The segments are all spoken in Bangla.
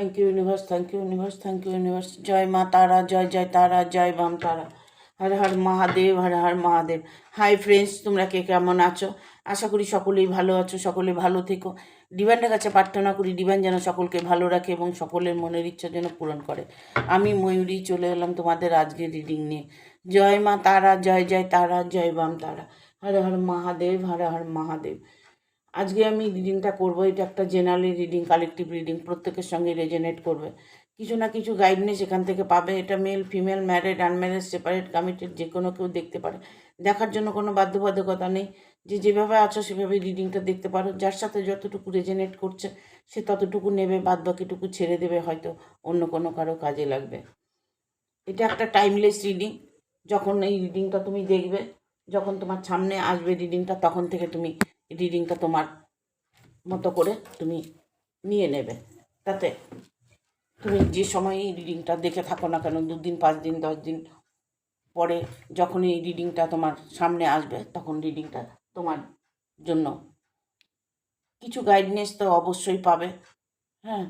Thank you universe, thank you universe, thank you universe. जय माँ तारा, जय जय तारा, जय बाम तारा। हर हर महादेव, हर हर महादेव। হাই ফ্রেন্ডস, তোমরা কে কেমন আছো? আশা করি সকলেই ভালো আছো, সকলে ভালো থেকো। ডিভাইনের কাছে প্রার্থনা করি ডিভাইন যেন সকলকে ভালো রাখে এবং সকলের মনের ইচ্ছা যেন পূরণ করে। আমি ময়ূরী চলে এলাম তোমাদের আজকে রিডিং নিয়ে। জয় মা তারা, জয় জয় তারা, জয় বাম তারা। হর হর মহাদেব, হর হর মহাদেব। আজকে আমি রিডিংটা করবো, এটা একটা জেনারেল রিডিং, কালেকটিভ রিডিং, প্রত্যেকের সঙ্গে রেজোনেট করবে। কিছু না কিছু গাইডনেস এখান থেকে পাবে। এটা male female, married unmarried, separate committed, যে কোনো কেউ দেখতে পারে। দেখার জন্য কোনো বাধ্যবাধকতা নেই, যে যেভাবে আছো সেভাবে রিডিংটা দেখতে পারো। যার সাথে যতটুকু রেজোনেট করছে সে ততটুকু নেবে, বাদ বাকিটুকু ছেড়ে দেবে, হয়তো অন্য কোনো কারো কাজে লাগবে। এটা একটা টাইমলেস রিডিং। যখন এই রিডিংটা তুমি দেখবে, যখন তোমার সামনে আসবে রিডিংটা, তখন থেকে তুমি রিডিংটা তোমার মতো করে তুমি নিয়ে নেবে। তাতে তুমি যে সময়ই রিডিংটা দেখে থাকো না কেন, 2 দিন 5 দিন 10 দিন পরে যখন এই রিডিংটা তোমার সামনে আসবে, তখন রিডিংটা তোমার জন্য কিছু গাইডনেস তো অবশ্যই পাবে। হ্যাঁ,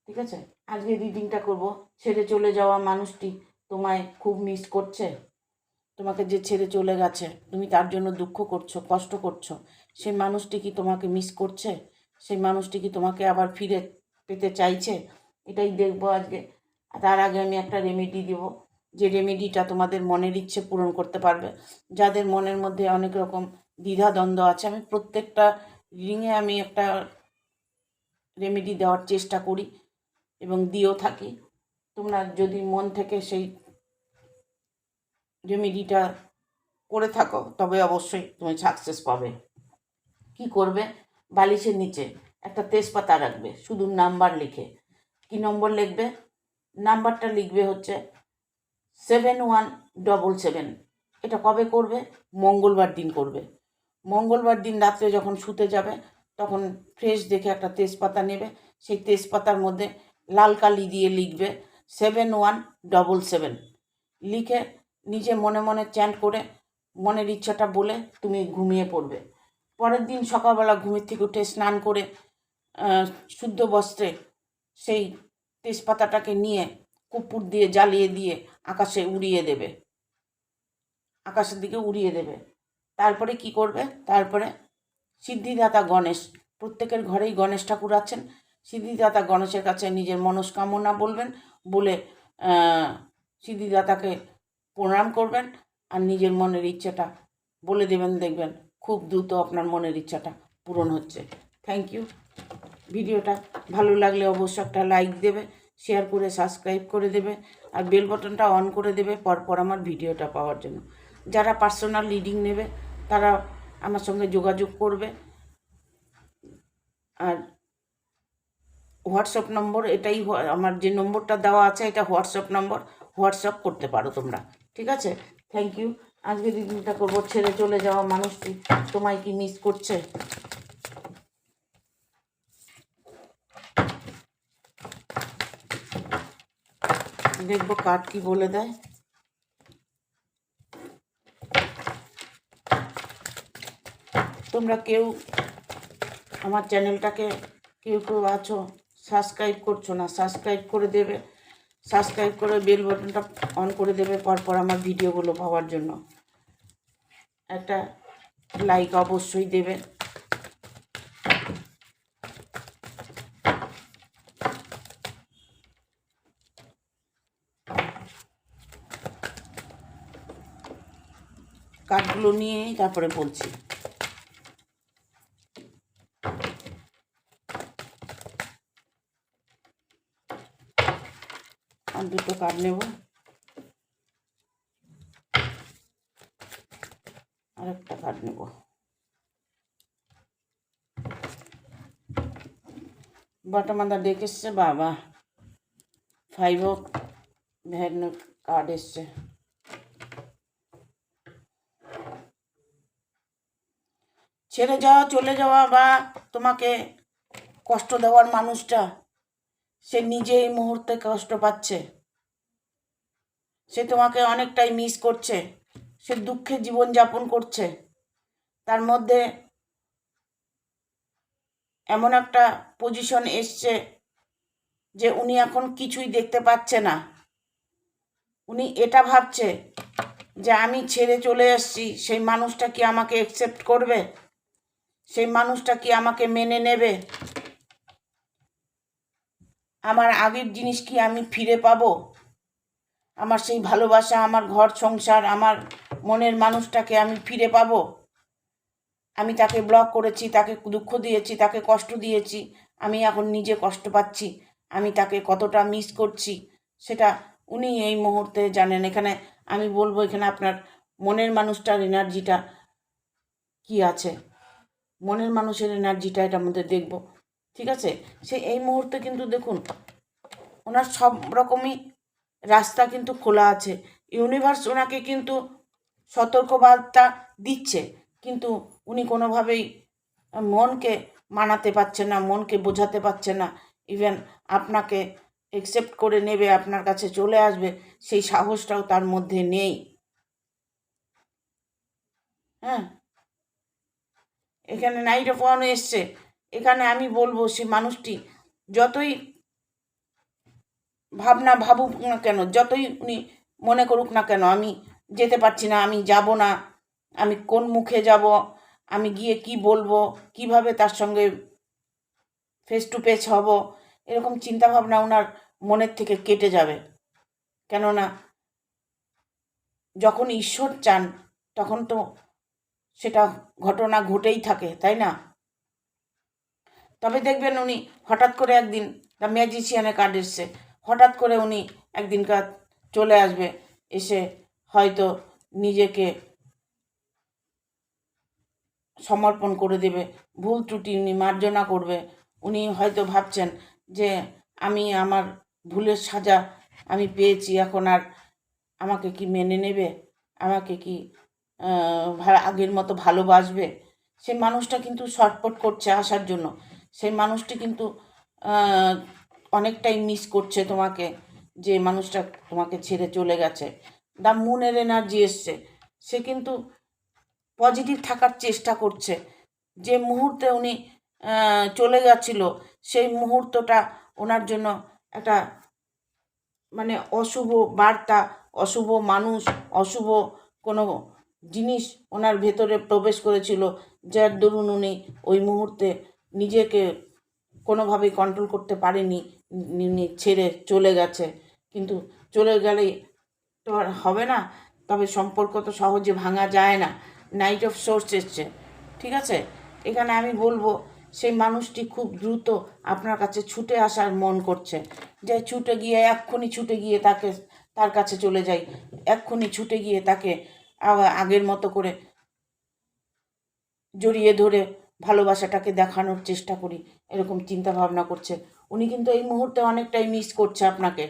ঠিক আছে। আজকে রিডিংটা করব। ছেড়ে চলে যাওয়া মানুষটি তোমায় খুব মিস করছে। তোমাকে যে ছেড়ে চলে গেছে, তুমি তার জন্য দুঃখ করছো, কষ্ট করছো। সেই মানুষটি কি তোমাকে মিস করছে? সেই মানুষটি কি তোমাকে আবার ফিরে পেতে চাইছে? এটাই দেখবো আজকে। তার আগে আমি একটা রেমেডি দেব, যে রেমেডিটা তোমাদের মনের ইচ্ছে পূরণ করতে পারবে। যাদের মনের মধ্যে অনেক রকম দ্বিধাদ্বন্দ্ব আছে, আমি প্রত্যেকটা রিডিংয়ে আমি একটা রেমেডি দেওয়ার চেষ্টা করি এবং দিয়েও থাকি। তোমরা যদি মন থেকে সেই রেমেডিটা করে থাকো, তবে অবশ্যই তুমি সাকসেস পাবে। কি করবে? বালিশের নিচে একটা তেজপাতা রাখবে, শুধু নাম্বার লিখে। কি নম্বর লিখবে? নাম্বারটা লিখবে হচ্ছে 7177। এটা কবে করবে? মঙ্গলবার দিন করবে। মঙ্গলবার দিন রাত্রে যখন শুতে যাবে, তখন ফ্রেশ দেখে একটা তেজপাতা নেবে। সেই তেজপাতার মধ্যে লাল কালি দিয়ে লিখবে 7177। লিখে নিজে মনে মনে চ্যান্ট করে মনের ইচ্ছাটা বলে তুমি ঘুমিয়ে পড়বে। পরের দিন সকালবেলা ঘুমের থেকে উঠে স্নান করে শুদ্ধ বস্ত্রে সেই তেজপাতাটাকে নিয়ে কর্পূর দিয়ে জ্বালিয়ে দিয়ে আকাশে উড়িয়ে দেবে, আকাশের দিকে উড়িয়ে দেবে। তারপরে কি করবে? তারপরে সিদ্ধিদাতা গণেশ, প্রত্যেকের ঘরেই গণেশ ঠাকুর আছেন। সিদ্ধিদাতা গণেশের কাছে নিজের মনস্কামনা বলবেন, বলে সিদ্ধিদাতাকে প্রণাম করবেন আর নিজের মনের ইচ্ছাটা বলে দেবেন। দেখবেন খুব দ্রুত আপনার মনের ইচ্ছাটা পূরণ হচ্ছে। Thank you. ভিডিওটা ভালো লাগলে অবশ্যই একটা লাইক দেবে, শেয়ার করে সাবস্ক্রাইব করে দেবে আর বেল বাটনটা অন করে দেবে পরপর আমার ভিডিওটা পাওয়ার জন্য। যারা পার্সোনাল রিডিং নেবে তারা আমার সঙ্গে যোগাযোগ করবে। আর হোয়াটসঅ্যাপ নম্বর এটাই, আমার যে নম্বরটা দেওয়া আছে এটা হোয়াটসঅ্যাপ নম্বর, হোয়াটসঅ্যাপ করতে পারো তোমরা। ঠিক আছে, থ্যাংক ইউ। আজকে রিডিংটা করবো, ছেড়ে চলে যাওয়া মানুষটি তোমায় কি মিস করছে? দেখবো কার্ড কি বলে দেয়। তোমরা কেউ আমার চ্যানেলটাকে কেউ কেউ আছো সাবস্ক্রাইব করছো না, সাবস্ক্রাইব করে দেবে। সাবস্ক্রাইব করে বেল বাটনটা অন করে দেবে পরপর আমার ভিডিওগুলো পাওয়ার জন্য। একটা লাইক অবশ্যই দেবে। কার্ডগুলো নিয়ে তারপরে বলছি। আর দুটো কার্ড নেব, আর একটা কার্ড নেব। বটমাদা ডেক এসছে, বাবা 5 অফ ভ্যান কার্ড এসছে। ছেড়ে যাওয়া, চলে যাওয়া বা তোমাকে কষ্ট দেওয়ার মানুষটা সে নিজে এই মুহূর্তে কষ্ট পাচ্ছে। সে তোমাকে অনেকটাই মিস করছে, সে দুঃখে জীবনযাপন করছে। তার মধ্যে এমন একটা পজিশন এসছে যে উনি এখন কিছুই দেখতে পাচ্ছে না। উনি এটা ভাবছে যে আমি ছেড়ে চলে এসেছি, সেই মানুষটা কি আমাকে অ্যাকসেপ্ট করবে, সেই মানুষটা কি আমাকে মেনে নেবে, আমার আগের জিনিস কি আমি ফিরে পাবো, আমার সেই ভালোবাসা, আমার ঘর সংসার, আমার মনের মানুষটাকে আমি ফিরে পাবো। আমি তাকে ব্লক করেছি, তাকে দুঃখ দিয়েছি, তাকে কষ্ট দিয়েছি, আমি এখন নিজে কষ্ট পাচ্ছি, আমি তাকে কতটা মিস করছি সেটা উনি এই মুহূর্তে জানেন। এখানে আমি বলবো, এখানে আপনার মনের মানুষটার এনার্জিটা কি আছে, মনের মানুষের এনার্জিটা এটার মধ্যে দেখব, ঠিক আছে। সে এই মুহূর্তে কিন্তু দেখুন ওনার সব রকমই রাস্তা কিন্তু খোলা আছে। ইউনিভার্স ওনাকে কিন্তু সতর্কবার্তা দিচ্ছে, কিন্তু উনি কোনোভাবেই মনকে মানাতে পারছে না, মনকে বোঝাতে পারছে না। ইভেন আপনাকে অ্যাকসেপ্ট করে নেবে, আপনার কাছে চলে আসবে, সেই সাহসটাও তার মধ্যে নেই। হ্যাঁ, এখানে নাইট অফ ওয়ান এসছে। এখানে আমি বলবো সে মানুষটি যতই ভাবনা ভাবুক না কেন, যতই উনি মনে করুক না কেন আমি যেতে পারছি না, আমি যাব না, আমি কোন মুখে যাব, আমি গিয়ে কি বলবো, কিভাবে তার সঙ্গে ফেস টু ফেস হব, এরকম চিন্তাভাবনা ওনার মনের থেকে কেটে যাবে। কেননা যখন ঈশ্বর চান তখন তো সেটা ঘটনা ঘটেই থাকে, তাই না? তবে দেখবেন উনি হঠাৎ করে একদিন, দ্য ম্যাজিশিয়ানের কার্ড এসছে, হঠাৎ করে উনি একদিনকার চলে আসবে, এসে হয়তো নিজেকে সমর্পণ করে দেবে, ভুল ত্রুটি উনি মার্জনা করবে। উনি হয়তো ভাবছেন যে আমি আমার ভুলের সাজা আমি পেয়েছি, এখন আর আমাকে কি মেনে নেবে, আমাকে কি আগের মতো ভালোবাসবে। সেই মানুষটা কিন্তু ছটফট করছে আসার জন্য, সেই মানুষটি কিন্তু অনেকটাই মিস করছে তোমাকে, যে মানুষটা তোমাকে ছেড়ে চলে গেছে। দ্য মুনের এনার্জি এসছে, সে কিন্তু পজিটিভ থাকার চেষ্টা করছে। যে মুহূর্তে উনি চলে গেছিল সেই মুহূর্তটা ওনার জন্য একটা মানে অশুভ বার্তা, অশুভ মানুষ, অশুভ কোনো জিনিস ওনার ভেতরে প্রবেশ করেছিল, যার দরুন উনি ওই মুহূর্তে নিজেকে কোনোভাবেই কন্ট্রোল করতে পারেনি, উনি ছেড়ে চলে গেছে। কিন্তু চলে গেলেই তো আর হবে না, তবে সম্পর্ক তো সহজে ভাঙা যায় না। নাইট অফ সোর্স এসছে, ঠিক আছে। এখানে আমি বলবো সেই মানুষটি খুব দ্রুত আপনার কাছে ছুটে আসার মন করছে, যে ছুটে গিয়ে এক্ষুনি ছুটে গিয়ে তার কাছে চলে যাই, এক্ষুনি ছুটে গিয়ে তাকে আগের মতো করে জড়িয়ে ধরে ভালোবাসাটাকে দেখানোর চেষ্টা করি, এরকম চিন্তা ভাবনা করছে। উনি কিন্তু এই মুহূর্তে অনেকটাই মিস করছে আপনাকে,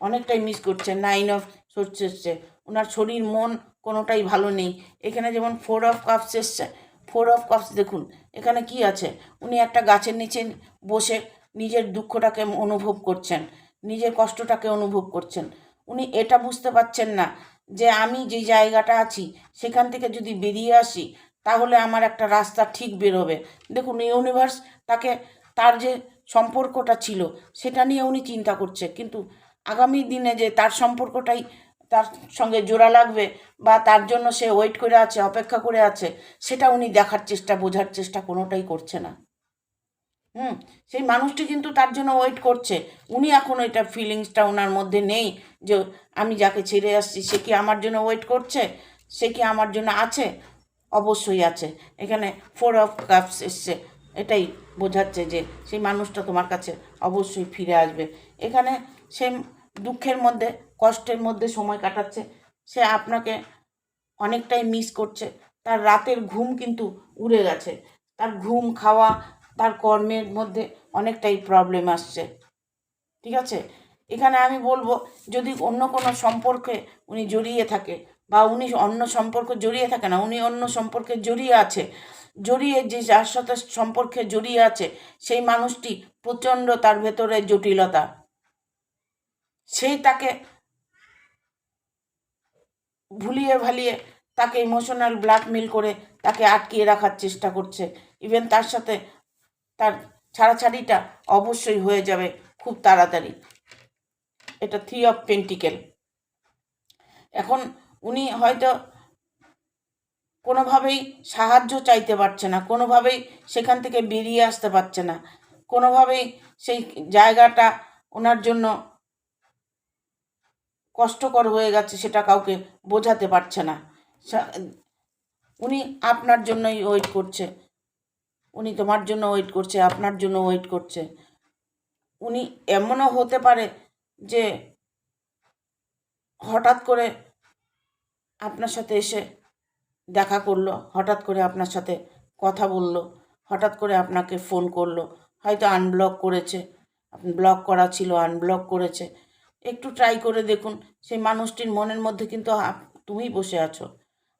অনেকটাই মিস করছে। নাইন অফ সোর্স এসছে, ওনার শরীর মন কোনোটাই ভালো নেই। এখানে যেমন 4 অফ কাপস এসছে, 4 অফ কাপস দেখুন এখানে কি আছে, উনি একটা গাছের নিচে বসে নিজের দুঃখটাকে অনুভব করছেন, নিজের কষ্টটাকে অনুভব করছেন। উনি এটা বুঝতে পারছেন না যে আমি যে জায়গাটা আছি সেখান থেকে যদি বেরিয়ে আসি তাহলে আমার একটা রাস্তা ঠিক বেরোবে। দেখুন ইউনিভার্স তাকে, তার যে সম্পর্কটা ছিল সেটা নিয়ে উনি চিন্তা করছে, কিন্তু আগামী দিনে যে তার সম্পর্কটাই তার সঙ্গে জোড়া লাগবে বা তার জন্য সে ওয়েট করে আছে, অপেক্ষা করে আছে, সেটা উনি দেখার চেষ্টা, বোঝার চেষ্টা কোনোটাই করছে না। সেই মানুষটি কিন্তু তার জন্য ওয়েট করছে। উনি এখন এটা ফিলিংসটা ওনার মধ্যে নেই যে আমি যাকে ছেড়ে আসছি সে কি আমার জন্য ওয়েট করছে, সে কি আমার জন্য আছে। অবশ্যই আছে। এখানে 4 অফ কাপস এসছে, এটাই বোঝাচ্ছে যে সেই মানুষটা তোমার কাছে অবশ্যই ফিরে আসবে। এখানে সে দুঃখের মধ্যে, কষ্টের মধ্যে সময় কাটাচ্ছে, সে আপনাকে অনেকটাই মিস করছে। তার রাতের ঘুম কিন্তু উড়ে গেছে, তার ঘুম খাওয়া, তার কর্মের মধ্যে অনেকটাই প্রবলেম আসছে, ঠিক আছে। এখানে আমি বলবো যদি অন্য কোনো সম্পর্কে উনি জড়িয়ে থাকে, বা উনি অন্য সম্পর্ক জড়িয়ে থাকে না, উনি অন্য সম্পর্কে জড়িয়ে আছে, জড়িয়ে যে যার সাথে সম্পর্কে জড়িয়ে আছে সেই মানুষটি প্রচণ্ড তার ভেতরে জটিলতা, সেই তাকে ভুলিয়ে ভালিয়ে তাকে ইমোশনাল ব্ল্যাকমেল করে তাকে আটকিয়ে রাখার চেষ্টা করছে। ইভেন তার সাথে তার ছাড়াছাড়িটা অবশ্যই হয়ে যাবে, খুব তাড়াতাড়ি। এটা 3 অফ পেন্টিকেল। এখন উনি হয়তো কোনোভাবেই সাহায্য চাইতে পারছে না, কোনোভাবেই সেখান থেকে বেরিয়ে আসতে পারছে না, কোনোভাবেই সেই জায়গাটা ওনার জন্য কষ্টকর হয়ে গেছে, সেটা কাউকে বোঝাতে পারছে না। উনি আপনার জন্যই ওয়েট করছে, উনি তোমার জন্য ওয়েট করছে, আপনার জন্য ওয়েট করছে। উনি এমনও হতে পারে যে হঠাৎ করে আপনার সাথে এসে দেখা করলো, হঠাৎ করে আপনার সাথে কথা বললো, হঠাৎ করে আপনাকে ফোন করলো, হয়তো আনব্লক করেছে, ব্লক করা ছিল আনব্লক করেছে। একটু ট্রাই করে দেখুন, সেই মানুষটির মনের মধ্যে কিন্তু তুমি বসে আছো,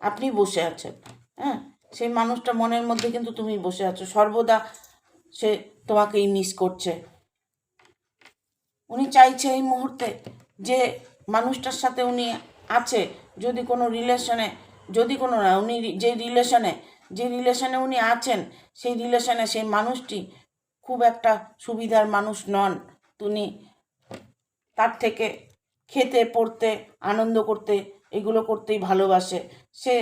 আপনি বসে আছেন। হ্যাঁ, সেই মানুষটা মনের মধ্যে কিন্তু তুমি বসে আছো, সর্বদা সে তোমাকেই মিস করছে। উনি চাইছে এই মুহূর্তে যে মানুষটার সাথে উনি আছে, যদি কোনো রিলেশনে, যদি কোনো না, উনি যে রিলেশনে উনি আছেন, সেই রিলেশনে সেই মানুষটি খুব একটা সুবিধার মানুষ নন। উনি তার থেকে খেতে পড়তে আনন্দ করতে এগুলো করতেই ভালোবাসে। সে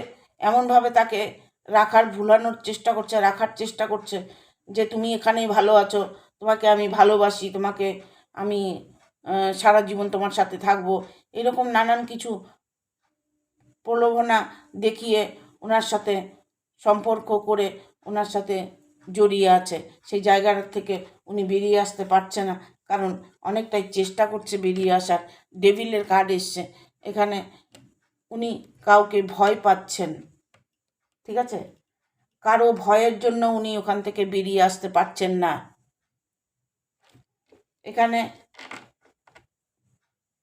এমনভাবে তাকে রাখার চেষ্টা করছে যে তুমি এখানেই ভালো আছো, তোমাকে আমি ভালোবাসি, তোমাকে আমি সারা জীবন তোমার সাথে থাকবো, এরকম নানান কিছু প্রলোভনা দেখিয়ে ওনার সাথে সম্পর্ক করে ওনার সাথে জড়িয়ে আছে। সেই জায়গাটা থেকে উনি বেরিয়ে আসতে পারছে না, কারণ অনেকটাই চেষ্টা করছে বেরিয়ে আসার। ডেভিলের কার্ড এসছে এখানে, উনি কাউকে ভয় পাচ্ছেন, ঠিক আছে? কারো ভয়ের জন্য উনি ওখান থেকে বেরিয়ে আসতে পারছেন না। এখানে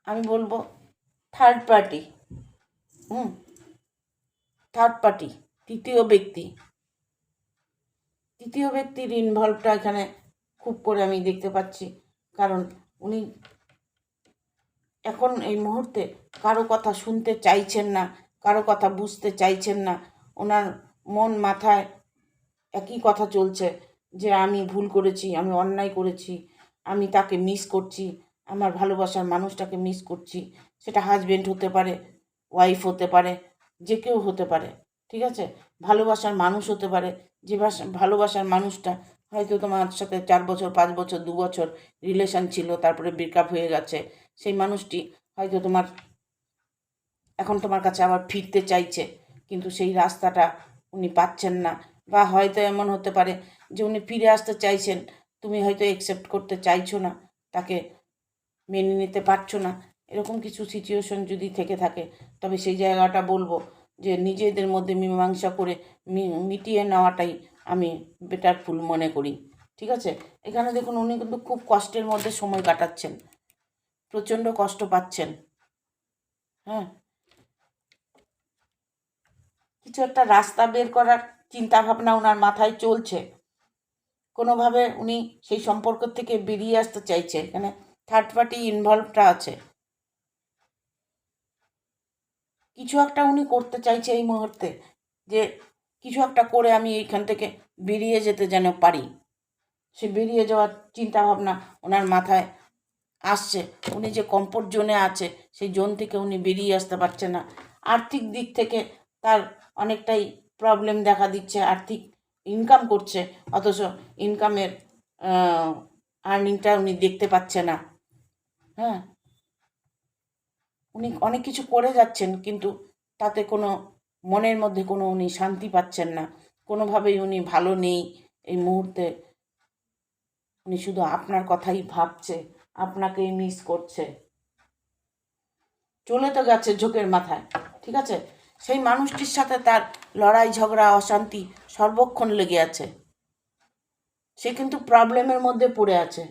আমি বলবো থার্ড পার্টি, তৃতীয় ব্যক্তির ইনভলভটা এখানে খুব করে আমি দেখতে পাচ্ছি, কারণ উনি এখন এই মুহূর্তে কারো কথা শুনতে চাইছেন না, কারো কথা বুঝতে চাইছেন না। ওনার মন মাথায় একই কথা চলছে যে আমি ভুল করেছি, আমি অন্যায় করেছি, আমি তাকে মিস করছি, আমার ভালোবাসার মানুষটাকে মিস করছি। সেটা হাজবেন্ড হতে পারে, ওয়াইফ হতে পারে, যে কেউ হতে পারে, ঠিক আছে? ভালোবাসার মানুষ হতে পারে, যে ভালোবাসার মানুষটা হয়তো তোমার সাথে 4 বছর 5 বছর 2 বছর রিলেশন ছিল, তারপরে ব্রেকআপ হয়ে গেছে। সেই মানুষটি হয়তো এখন তোমার কাছে আবার ফিরতে চাইছে, কিন্তু সেই রাস্তাটা উনি পাচ্ছেন না। বা হয়তো এমন হতে পারে যে উনি ফিরে আসতে চাইছেন, তুমি হয়তো অ্যাকসেপ্ট করতে চাইছো না, তাকে মেনে নিতে পারছো না। এরকম কিছু সিচুয়েশন যদি থেকে থাকে, তবে সেই জায়গাটা বলবো যে নিজেদের মধ্যে মীমাংসা করে মিটিয়ে নেওয়াটাই আমি বেটারফুল মনে করি, ঠিক আছে? এখানে দেখুন উনি কিন্তু খুব কষ্টের মধ্যে সময় কাটাচ্ছেন, প্রচণ্ড কষ্ট পাচ্ছেন। হ্যাঁ, কিছু একটা রাস্তা বের করার চিন্তা ভাবনা ওনার মাথায় চলছে, কোনোভাবে উনি সেই সম্পর্ক থেকে বেরিয়ে আসতে চাইছে। এখানে থার্ড পার্টি ইনভলভটা আছে, কিছু একটা উনি করতে চাইছে এই মুহূর্তে, যে কিছু একটা করে আমি এইখান থেকে বেরিয়ে যেতে যেন পারি। সে বেরিয়ে যাওয়ার চিন্তা ভাবনা ওনার মাথায় আসছে। উনি যে কমফোর্ট জোনে আছে, সেই জোন থেকে উনি বেরিয়ে আসতে পারছে না। আর্থিক দিক থেকে তার অনেকটাই প্রবলেম দেখা দিচ্ছে। আর্থিক ইনকাম করছে, অথচ ইনকামের আর্নিংটা উনি দেখতে পাচ্ছে না। হ্যাঁ, উনি অনেক কিছু করে যাচ্ছেন, কিন্তু তাতে কোনো মনের মধ্যে কোনো উনি শান্তি পাচ্ছেন না, কোনোভাবেই উনি ভালো নেই এই মুহূর্তে। উনি শুধু আপনার কথাই ভাবছে, আপনাকেই মিস করছে। চলে তো গেছে ঝোঁকের মাথায়, ঠিক আছে? সেই মানুষটির সাথে তার লড়াই ঝগড়া অশান্তি সর্বক্ষণ লেগে আছে। সে কিন্তু প্রবলেমের মধ্যে পড়ে আছে,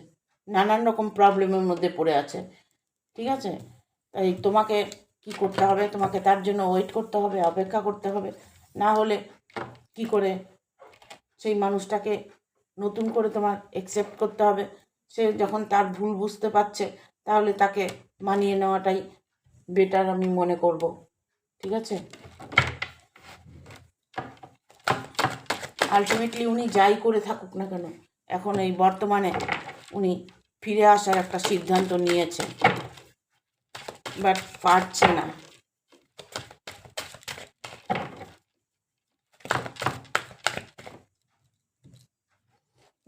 নানান রকম প্রবলেমের মধ্যে পড়ে আছে, ঠিক আছে? তাই তোমাকে কি করতে হবে, তোমাকে তার জন্য ওয়েট করতে হবে, অপেক্ষা করতে হবে। না হলে কি করে সেই মানুষটাকে নতুন করে তোমার অ্যাকসেপ্ট করতে হবে। সে যখন তার ভুল বুঝতে পারছে, তাহলে তাকে মানিয়ে নেওয়াটাই বেটার আমি মনে করব, ঠিক আছে? আলটিমেটলি উনি যাই করে থাকুক না কেন, এখন এই বর্তমানে উনি ফিরে আসার একটা সিদ্ধান্ত নিয়েছে, বাট পারছে না।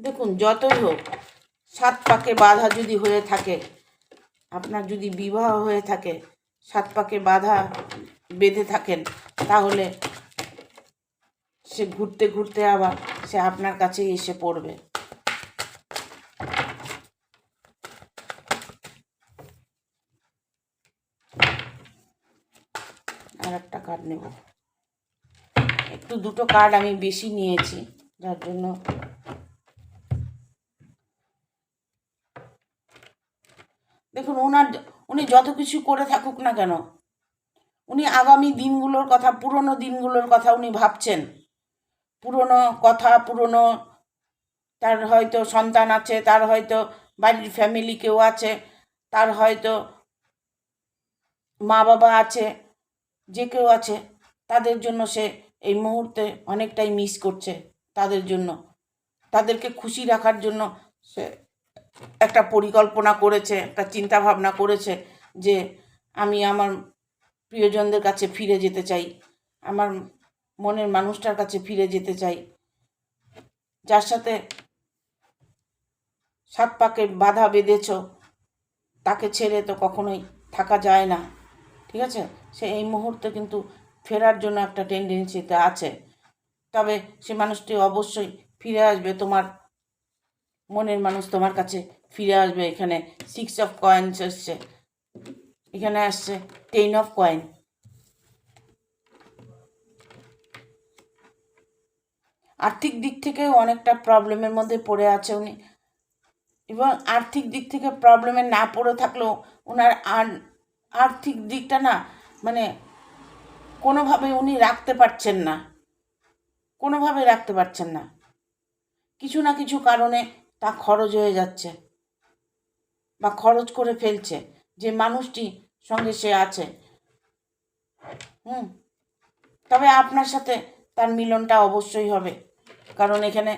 দেখুন, যতই হোক 7 পাকে বাধা যদি হয়ে থাকে, আপনার যদি বিবাহ হয়ে থাকে, 7 পাকে বাধা বেঁধে থাকেন, তাহলে সে ঘুরতে ঘুরতে আবার সে আপনার কাছেই এসে পড়বে। আর একটা কার্ড নেব, একটু দুটো কার্ড আমি বেশি নিয়েছি, যার জন্য দেখুন, উনি যত কিছু করে থাকুক না কেন, উনি আগামী দিনগুলোর কথা, পুরনো দিনগুলোর কথা উনি ভাবছেন। পুরনো কথা, পুরনো, তার হয়তো সন্তান আছে, তার হয়তো বাড়ির ফ্যামিলি কেউ আছে, তার হয়তো মা বাবা আছে, যে কেউ আছে, তাদের জন্য সে এই মুহূর্তে অনেকটাই মিস করছে। তাদের জন্য, তাদেরকে খুশি রাখার জন্য সে একটা পরিকল্পনা করেছে, একটা চিন্তা ভাবনা করেছে যে আমি আমার প্রিয়জনদের কাছে ফিরে যেতে চাই, আমার মনের মানুষটার কাছে ফিরে যেতে চাই, যার সাথে 7 পাকে বাধা বেঁধেছ, তাকে ছেড়ে তো কখনোই থাকা যায় না। ঠিক আছে, সে এই মুহূর্তে কিন্তু ফেরার জন্য একটা টেন্ডেন্সিতে আছে। তবে সে মানুষটি অবশ্যই ফিরে আসবে, তোমার মনের মানুষ তোমার কাছে ফিরে আসবে। এখানে 6 অফ কয়েন্স এসছে, এখানে আসছে 10 অফ কয়েন। আর্থিক দিক থেকেও অনেকটা প্রবলেমের মধ্যে পড়ে আছে উনি, এবং আর্থিক দিক থেকে প্রবলেমে না পড়ে থাকলেও ওনার আর্থিক দিকটা না, মানে কোনোভাবে উনি রাখতে পারছেন না, কোনোভাবে রাখতে পারছেন না। কিছু না কিছু কারণে তা খরচ হয়ে যাচ্ছে বা খরচ করে ফেলছে যে মানুষটি সঙ্গে সে আছে। তবে আপনার সাথে তার মিলনটা অবশ্যই হবে, কারণ এখানে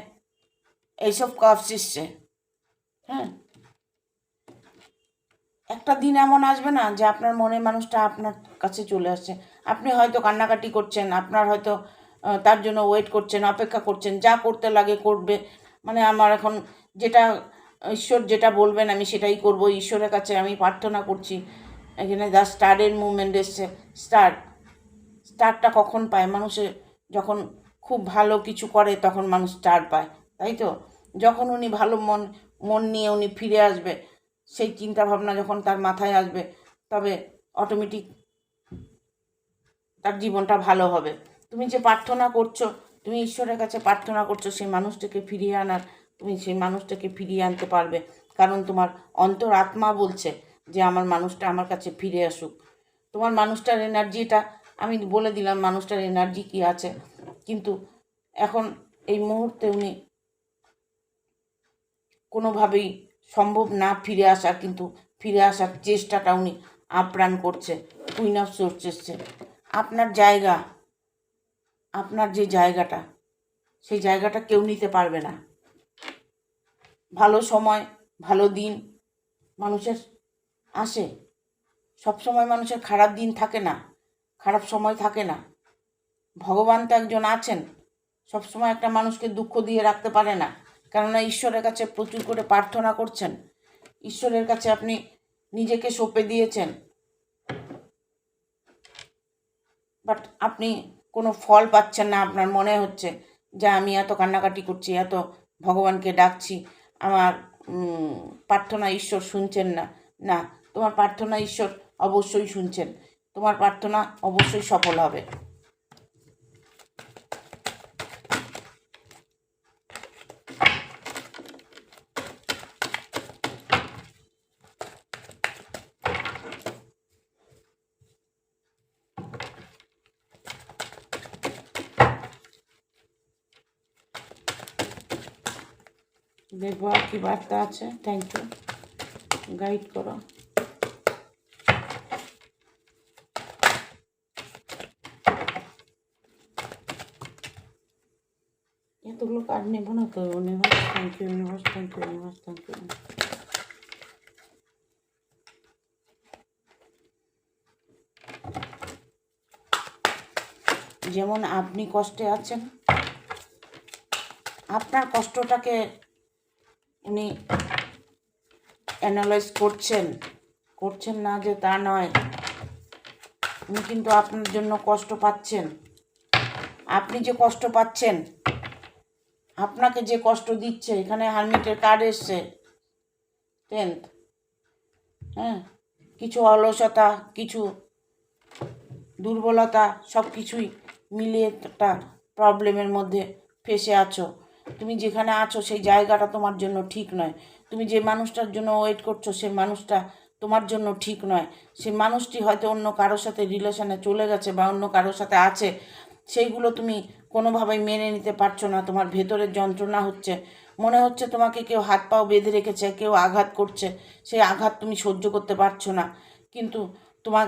এইসব কাপস এসছে। একটা দিন এমন আসবে না যে আপনার মনের মানুষটা আপনার কাছে চলে আসছে। আপনি হয়তো কান্নাকাটি করছেন, আপনার হয়তো তার জন্য ওয়েট করছেন, অপেক্ষা করছেন, যা করতে লাগে করবে, মানে আমার এখন যেটা ঈশ্বর যেটা বলবেন আমি সেটাই করব, ঈশ্বরের কাছে আমি প্রার্থনা করছি। এখানে দ্য স্টারের মুভমেন্ট এসছে। স্টারটা কখন পায়? মানুষের যখন খুব ভালো কিছু করে তখন মানুষ স্টার পায়, তাই তো? যখন উনি ভালো মন নিয়ে উনি ফিরে আসবে, সেই চিন্তা ভাবনা যখন তার মাথায় আসবে, তবে অটোমেটিক তার জীবনটা ভালো হবে। তুমি যে প্রার্থনা করছো, তুমি ঈশ্বরের কাছে প্রার্থনা করছো সেই মানুষটাকে ফিরিয়ে আনার, তুমি সেই মানুষটাকে ফিরিয়ে আনতে পারবে, কারণ তোমার অন্তর আত্মা বলছে যে আমার মানুষটা আমার কাছে ফিরে আসুক। তোমার মানুষটার এনার্জিটা আমি বলে দিলাম, মানুষটার এনার্জি কী আছে, কিন্তু এখন এই মুহূর্তে উনি কোনোভাবেই সম্ভব না ফিরে আসার, কিন্তু ফিরে আসার চেষ্টাটা উনি আপ্রাণ করছে। কুইন অফ সোর্স এসছে। আপনার জায়গা, আপনার যে জায়গাটা, সেই জায়গাটা কেউ নিতে পারবে না। ভালো সময়, ভালো দিন মানুষের আসে, সব সময় মানুষের খারাপ দিন থাকে না, খারাপ সময় থাকে না। ভগবান তো একজন আছেন, সবসময় একটা মানুষকে দুঃখ দিয়ে রাখতে পারে না, কেননা ঈশ্বরের কাছে প্রচুর করে প্রার্থনা করছেন, ঈশ্বরের কাছে আপনি নিজেকে সঁপে দিয়েছেন, বাট আপনি কোনো ফল পাচ্ছেন না। আপনার মনে হচ্ছে যে আমি এত কান্নাকাটি করছি, এত ভগবানকে ডাকছি, আমার প্রার্থনা ঈশ্বর শুনছেন না। না, তোমার প্রার্থনা ঈশ্বর অবশ্যই শুনছেন, তোমার প্রার্থনা অবশ্যই সফল হবে। দেখবো আর কি বার্তা আছে। থ্যাংক ইউ, গাইড করো। এতগুলো কার্ড নেবো না তো। Universe thank you, universe thank you, universe thank you. যেমন আপনি কষ্টে আছেন, আপনার কষ্টটাকে উনি অ্যানালাইজ করছেন না যে তা নয়, উনি কিন্তু আপনার জন্য কষ্ট পাচ্ছেন। আপনি যে কষ্ট পাচ্ছেন, আপনাকে যে কষ্ট দিচ্ছে, এখানে হারমিটের কার্ড এসছে 10th। হ্যাঁ, কিছু অলসতা, কিছু দুর্বলতা, সব কিছুই মিলিয়ে একটা প্রবলেমের মধ্যে ফেসে আছো। তুমি যেখানে আছো সেই জায়গাটা তোমার জন্য ঠিক নয়। তুমি যে মানুষটার জন্য ওয়েট করছো সেই মানুষটা তোমার জন্য ঠিক নয়। সেই মানুষটি হয়তো অন্য কারোর সাথে রিলেশনে চলে গেছে বা অন্য কারোর সাথে আছে, সেইগুলো তুমি কোনোভাবেই মেনে নিতে পারছো না। তোমার ভেতরের যন্ত্রণা হচ্ছে, মনে হচ্ছে তোমাকে কেউ হাত পাও বেঁধে রেখেছে, কেউ আঘাত করছে, সেই আঘাত তুমি সহ্য করতে পারছো না। কিন্তু তোমার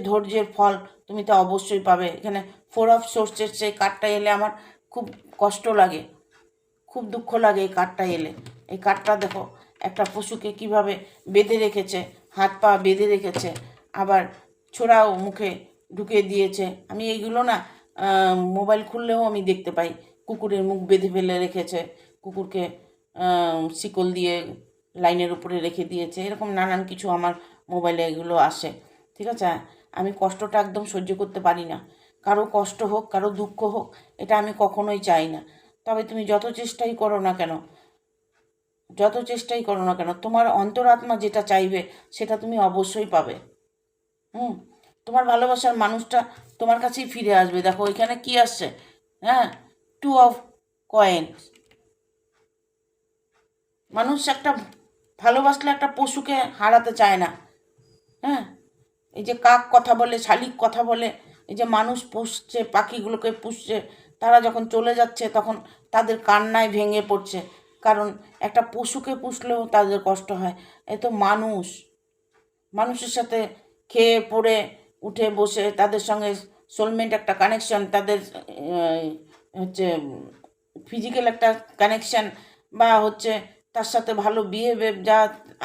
ধৈর্যের ফল তুমি তো অবশ্যই পাবে। এখানে 4 অফ সোর্সের সেই কার্ডটা এলে আমার খুব কষ্ট লাগে, খুব দুঃখ লাগে এই কার্ডটা এলে। এই কার্ডটা দেখো, একটা পশুকে কিভাবে বেঁধে রেখেছে, হাত পা বেঁধে রেখেছে, আবার ছোড়াও মুখে ঢুকে দিয়েছে। আমি এইগুলো না মোবাইল খুললেও আমি দেখতে পাই। কুকুরের মুখ বেঁধে ফেলে রেখেছে, কুকুরকে শিকল দিয়ে লাইনের উপরে রেখে দিয়েছে, এরকম নানান কিছু আমার মোবাইলে এগুলো আসে। ঠিক আছে, আমি কষ্টটা একদম সহ্য করতে পারি না। কারো কষ্ট হোক, কারো দুঃখ হোক, এটা আমি কখনোই চাই না। তবে তুমি যত চেষ্টাই করো না কেন, তোমার অন্তরাত্মা যেটা চাইবে সেটা তুমি অবশ্যই পাবে। তোমার ভালোবাসার মানুষটা তোমার কাছেই ফিরে আসবে। দেখো এখানে কি আসছে, হ্যাঁ, 2 অফ কয়েন্স। মানুষ একটা ভালোবাসলে একটা পশুকে হারাতে চায় না। হ্যাঁ, এই যে কাক কথা বলে, শালিক কথা বলে, এই যে মানুষ পুষছে, পাখিগুলোকে পুষছে, তারা যখন চলে যাচ্ছে তখন তাদের কান্নায় ভেঙে পড়ছে। কারণ একটা পশুকে পুষলেও তাদের কষ্ট হয়। এ তো মানুষের সাথে খেয়ে পড়ে উঠে বসে, তাদের সঙ্গে সোলমেন্ট একটা কানেকশন, তাদের হচ্ছে ফিজিক্যাল একটা কানেকশান, বা হচ্ছে তার সাথে ভালো বিহেভিয়ার, যা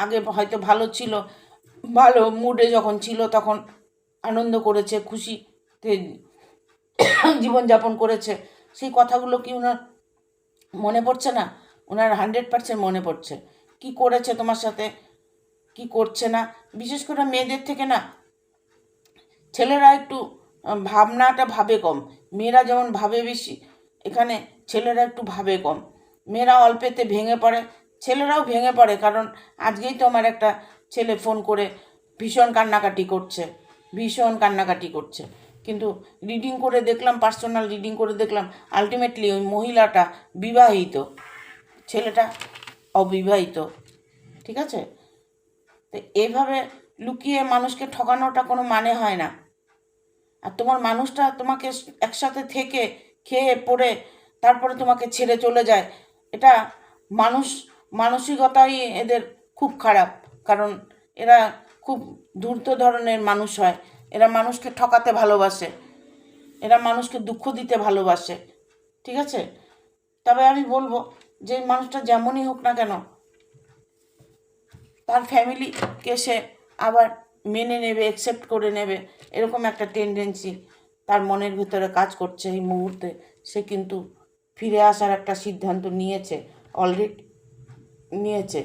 আগে হয়তো ভালো ছিল, ভালো মুডে যখন ছিল তখন আনন্দ করেছে, খুশিতে জীবনযাপন করেছে, সেই কথাগুলো কি ওনার মনে পড়ছে না? ওনার 100% মনে পড়ছে। কি করেছে তোমার সাথে, কি করছে না। বিশেষ করে মেয়েদের থেকে না ছেলেরা একটু ভাবনাটা ভাবে কম। মেয়েরা যেমন ভাবে বেশি, এখানে ছেলেরা একটু ভাবে কম। মেয়েরা অল্পেতে ভেঙে পড়ে, ছেলেরাও ভেঙে পড়ে। কারণ আজকেই তো আমার একটা ছেলে ফোন করে ভীষণ কান্নাকাটি করছে। কিন্তু রিডিং করে দেখলাম, পার্সোনাল রিডিং করে দেখলাম, আলটিমেটলি ওই মহিলাটা বিবাহিত, ছেলেটা অবিবাহিত। ঠিক আছে, তো এইভাবে লুকিয়ে মানুষকে ঠকানোটা কোনো মানে হয় না। আর তোমার মানুষটা তোমাকে একসাথে থেকে খেয়ে পড়ে তারপরে তোমাকে ছেড়ে চলে যায়, এটা মানসিকতাই এদের খুব খারাপ। কারণ এরা খুব ধূর্ত ধরনের মানুষ হয়। এরা মানুষকে ঠকাতে ভালোবাসে, এরা মানুষকে দুঃখ দিতে ভালোবাসে। ঠিক আছে, তবে আমি বলবো যে মানুষটা যেমনই হোক না কেন, তার ফ্যামিলিকে সে আবার মেনে নেবে, অ্যাকসেপ্ট করে নেবে, এরকম একটা টেন্ডেন্সি তার মনের ভিতরে কাজ করছে এই মুহূর্তে। সে কিন্তু ফিরে আসার একটা সিদ্ধান্ত অলরেডি নিয়েছে।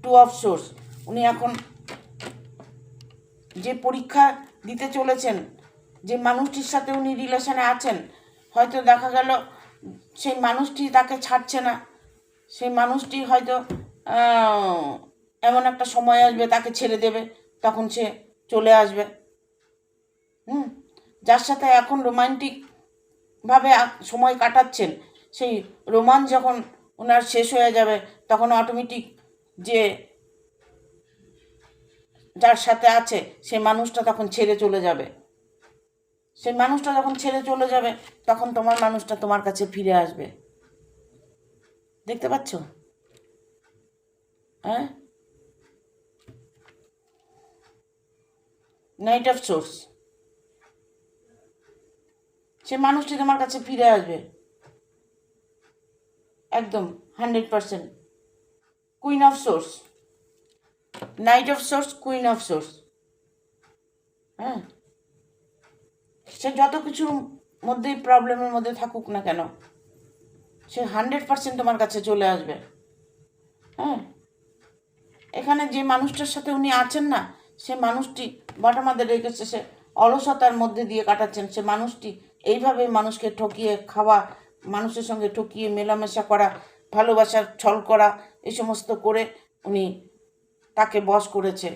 2 অফ সোর্স, উনি এখন যে পরীক্ষা দিতে চলেছেন, যে মানুষটির সাথে উনি রিলেশনে আছেন, হয়তো দেখা গেল সেই মানুষটি তাকে ছাড়ছে না। সেই মানুষটি হয়তো এমন একটা সময় আসবে তাকে ছেড়ে দেবে, তখন সে চলে আসবে। যার সাথে এখন রোমান্টিকভাবে সময় কাটাচ্ছেন, সেই রোমান্স যখন ওনার শেষ হয়ে যাবে, তখন অটোমেটিক যে যার সাথে আছে সেই মানুষটা তখন ছেড়ে চলে যাবে। সেই মানুষটা যখন ছেড়ে চলে যাবে, তখন তোমার মানুষটা তোমার কাছে ফিরে আসবে। দেখতে পাচ্ছ? হ্যাঁ, নাইট অফ সোর্স, সে মানুষটি তোমার কাছে ফিরে আসবে একদম 100%। Queen of swords, night of swords, queen of swords. হ্যাঁ, সে যত কিছু মধ্যেই প্রবলেমের মধ্যে থাকুক না কেন, সে 100% তোমার কাছে চলে আসবে। হ্যাঁ, এখানে যে মানুষটার সাথে উনি আছেন না, সে মানুষটি বাটামাদের রেখেছে, সে অলসতার মধ্যে দিয়ে কাটাচ্ছেন। সে মানুষটি এইভাবে মানুষকে ঠকিয়ে খাওয়া, মানুষের সঙ্গে ঠকিয়ে মেলামেশা করা, ভালোবাসার ছল করা, এই সমস্ত করে উনি তাকে বশ করেছে।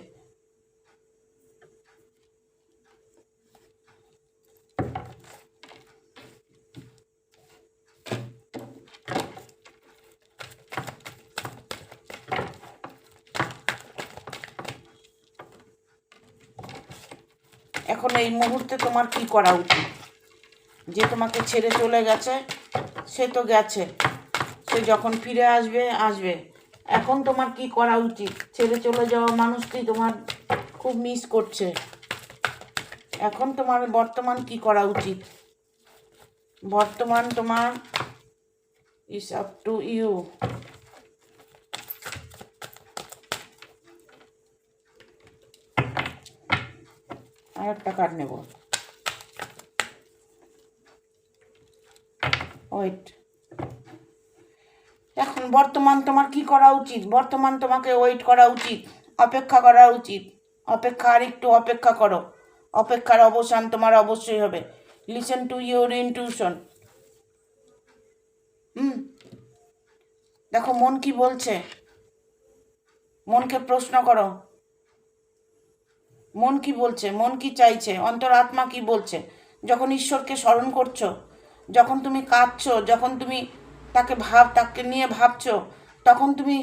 এখন এই মুহূর্তে তোমার কি করা উচিত? যে তোমাকে ছেড়ে চলে গেছে সে তো গেছে, সে যখন ফিরে আসবে আসবে। এখন তোমার কি করা উচিত? ছেড়ে চলে যাওয়া মানুষটি তোমার খুব মিস করছে। এখন তোমার বর্তমান কি করা উচিত? বর্তমান তোমার ইস আপ টু ইউ। আর একটা কার্ড নেব, ওয়েট। এখন বর্তমান তোমার কি করা উচিত? বর্তমান তোমাকে ওয়েট করা উচিত, অপেক্ষা করা উচিত। অপেক্ষা, আর একটু অপেক্ষা করো। অপেক্ষার অবসান তোমার অবশ্যই হবে। Listen to your intuition. দেখো মন কি বলছে, মনকে প্রশ্ন করো। মন কি বলছে, মন কি চাইছে, অন্তরাত্মা কি বলছে? যখন ঈশ্বরকে স্মরণ করছো, যখন তুমি কাঁদছো, যখন তুমি তাকে নিয়ে ভাবছো, তখন তুমি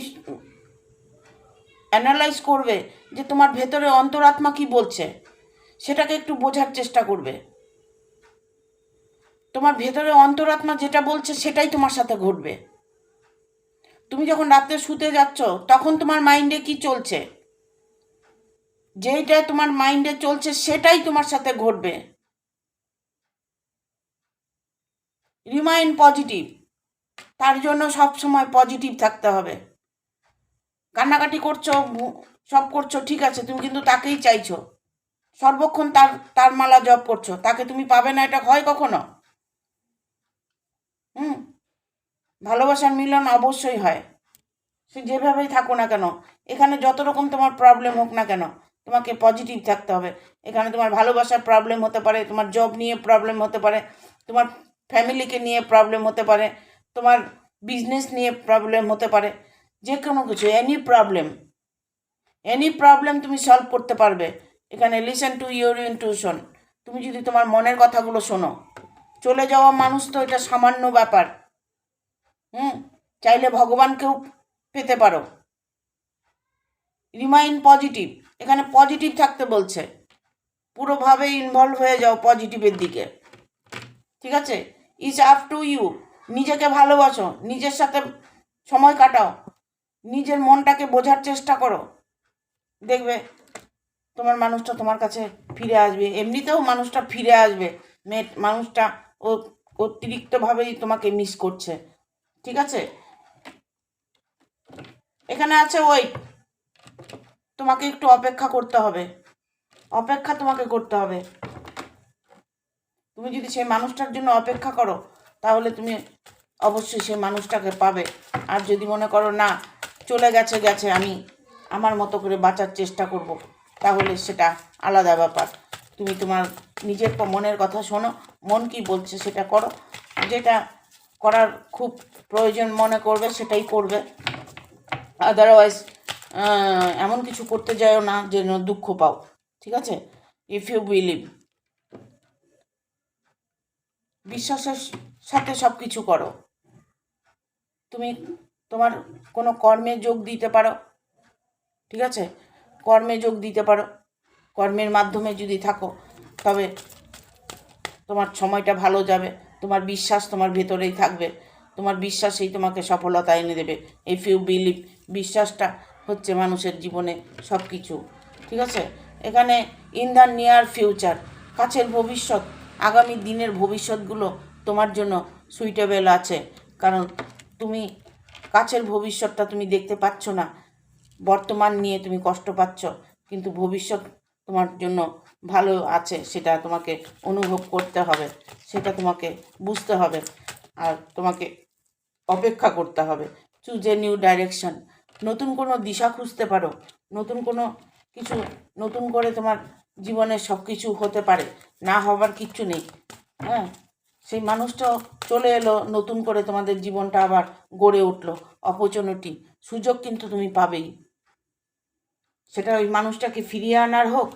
অ্যানালাইজ করবে যে তোমার ভেতরে অন্তরাত্মা কি বলছে, সেটাকে একটু বোঝার চেষ্টা করবে। তোমার ভেতরে অন্তরাত্মা যেটা বলছে সেটাই তোমার সাথে ঘটবে। তুমি যখন রাত্রে শুতে যাচ্ছ তখন তোমার মাইন্ডে কি চলছে, যেইটা তোমার মাইন্ডে চলছে সেটাই তোমার সাথে ঘটবে। Remind positive. তার জন্য সব সময় পজিটিভ থাকতে হবে। কান্নাকাটি করছো, সব করছো, ঠিক আছে, তুমি কিন্তু তাকেই চাইছো, সর্বক্ষণ তার তার মালা জপ করছো, তাকে তুমি পাবে না এটা হয় কখনো? ভালোবাসার মিলন অবশ্যই হয়, সে যেভাবেই থাকো না কেন। এখানে যত রকম তোমার প্রবলেম হোক না কেন, তোমাকে পজিটিভ থাকতে হবে। এখানে তোমার ভালোবাসার প্রবলেম হতে পারে, তোমার জব নিয়ে প্রবলেম হতে পারে, তোমার ফ্যামিলিকে নিয়ে প্রবলেম হতে পারে, তোমার বিজনেস নিয়ে প্রবলেম হতে পারে, যে কোনো কিছু, এনি প্রবলেম তুমি সলভ করতে পারবে এখানে। Listen to your intuition. তুমি যদি তোমার মনের কথাগুলো শোনো। চলে যাওয়া মানুষ তো এটা সামান্য ব্যাপার। চাইলে ভগবানকেও পেতে পারো। রিমাইন্ড পজিটিভ, এখানে পজিটিভ থাকতে বলছে, পুরোভাবে ইনভলভ হয়ে যাও পজিটিভের দিকে, ঠিক আছে? It's up to you. নিজেকে ভালোবাসো, নিজের সাথে সময় কাটাও, নিজের মনটাকে বোঝার চেষ্টা করো, দেখবে তোমার মানুষটা তোমার কাছে ফিরে আসবে। এমনিতেও মানুষটা ফিরে আসবে, মানুষটা ও অতিরিক্তভাবেই তোমাকে মিস করছে, ঠিক আছে? এখানে আছে ওয়েট, তোমাকে একটু অপেক্ষা করতে হবে, অপেক্ষা তোমাকে করতে হবে। তুমি যদি সেই মানুষটার জন্য অপেক্ষা করো তাহলে তুমি অবশ্যই সেই মানুষটাকে পাবে। আর যদি মনে করো না চলে গেছে গেছে, আমি আমার মতো করে বাঁচার চেষ্টা করব, তাহলে সেটা আলাদা ব্যাপার। তুমি তোমার নিজের মনের কথা শোনো, মন কি বলছে সেটা করো, যেটা করার খুব প্রয়োজন মনে করবে সেটাই করবে। আদারওয়াইজ এমন কিছু করতে যাও না যেন দুঃখ পাও, ঠিক আছে? ইফ ইউ বিলিভ, বিশ্বাসের সাথে সব কিছু করো। তুমি তোমার কোনো কর্মে যোগ দিতে পারো, ঠিক আছে? কর্মে যোগ দিতে পারো, কর্মের মাধ্যমে যদি থাকো তবে তোমার সময়টা ভালো যাবে। তোমার বিশ্বাস তোমার ভেতরেই থাকবে, তোমার বিশ্বাসেই তোমাকে সফলতা এনে দেবে। ইফ ইউ বিলিভ, বিশ্বাসটা হচ্ছে মানুষের জীবনে সব কিছু, ঠিক আছে? এখানে ইন দ্য নিয়ার ফিউচার, কাছের ভবিষ্যৎ, আগামী দিনের ভবিষ্যৎগুলো তোমার জন্য সুইটেবল আছে, কারণ তুমি কাছের ভবিষ্যৎটা তুমি দেখতে পাচ্ছ না, বর্তমান নিয়ে তুমি কষ্ট পাচ্ছ, কিন্তু ভবিষ্যৎ তোমার জন্য ভালো আছে সেটা তোমাকে অনুভব করতে হবে, সেটা তোমাকে বুঝতে হবে, আর তোমাকে অপেক্ষা করতে হবে। চুজ এ নিউ ডাইরেকশন, নতুন কোনো দিশা খুঁজতে পারো, নতুন কোনো কিছু, নতুন করে তোমার জীবনে সব কিছু হতে পারে, না হবার কিচ্ছু নেই। হ্যাঁ, সেই মানুষটাও চলে এলো, নতুন করে তোমাদের জীবনটা আবার গড়ে উঠলো। অপরচুনিটি, সুযোগ কিন্তু তুমি পাবেই, সেটা ওই মানুষটাকে ফিরিয়ে আনার হোক